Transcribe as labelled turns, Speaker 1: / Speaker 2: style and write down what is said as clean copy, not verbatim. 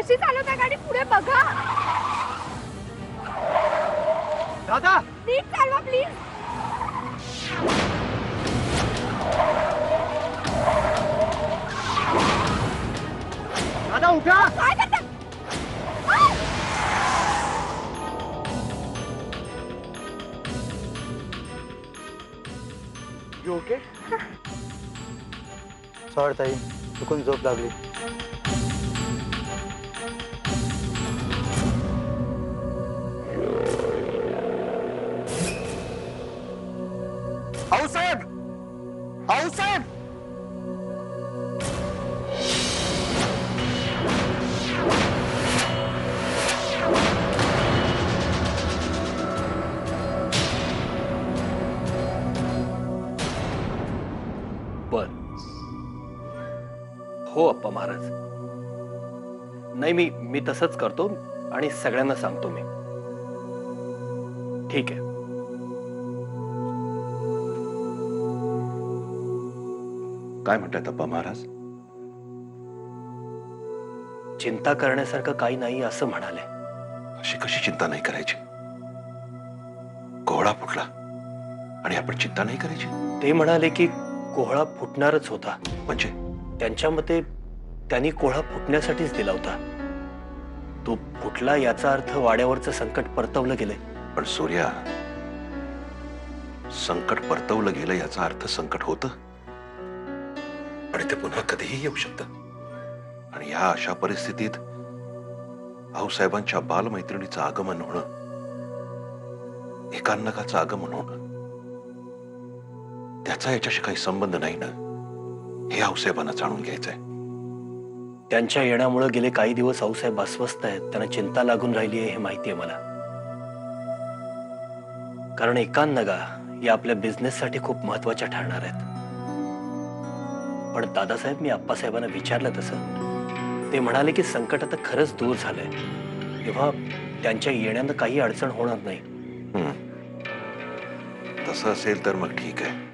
Speaker 1: कशी चालवता गाडी पुढे बघा.
Speaker 2: दादा
Speaker 1: नीट चालवा प्लीज.
Speaker 2: दादा उठा.
Speaker 1: काय करता?
Speaker 2: You okay?
Speaker 3: सॉरी ताई, चुकून झोप लागली.
Speaker 2: आऊसाहेब, आऊसाहेब.
Speaker 4: बर हो अप्पा महाराज. नाही मी तसंच करतो आणि सगळ्यांना सांगतो मी. ठीक आहे.
Speaker 5: काय म्हणतात अप्पा महाराज?
Speaker 4: चिंता करण्यासारखं काही नाही असं म्हणाले.
Speaker 5: अशी कशी चिंता नाही करायची? कोहळा फुटला आणि आपण चिंता नाही करायची?
Speaker 4: ते म्हणाले की कोहळा फुटणारच होता.
Speaker 5: म्हणजे
Speaker 4: त्यांच्या मते त्यांनी कोहळा फुटण्यासाठीच दिला होता. तो फुटला याचा अर्थ वाड्यावरचं संकट परतवलं गेले.
Speaker 5: पण सूर्या, संकट परतवलं गेलं याचा अर्थ संकट होतं आणि ते पुन्हा कधीही येऊ शकतं. आणि या अशा परिस्थितीत आऊसाहेबांच्या बालमैत्रिणीचं आगमन होणं, एकान्नकाचं आगमन होणं, त्याचा याच्याशी काही संबंध नाही ना, हे आऊसाहेबांना जाणून घ्यायचंय.
Speaker 4: त्यांच्या येण्यामुळे गेले काही दिवस आऊसाहेब अस्वस्थ आहेत. त्यांना चिंता लागून राहिली आहे हे माहिती आहे मला. कारण एकान्नगा या आपल्या बिझनेससाठी खूप महत्वाच्या ठरणार आहेत. पण दादासाहेब, मी आप्पासाहेबांना विचारलं तसं ते म्हणाले की संकट आता खरंच दूर झालंय, तेव्हा त्यांच्या येण्यानं काही अडचण होणार नाही.
Speaker 5: तसं असेल तर मग ठीक आहे.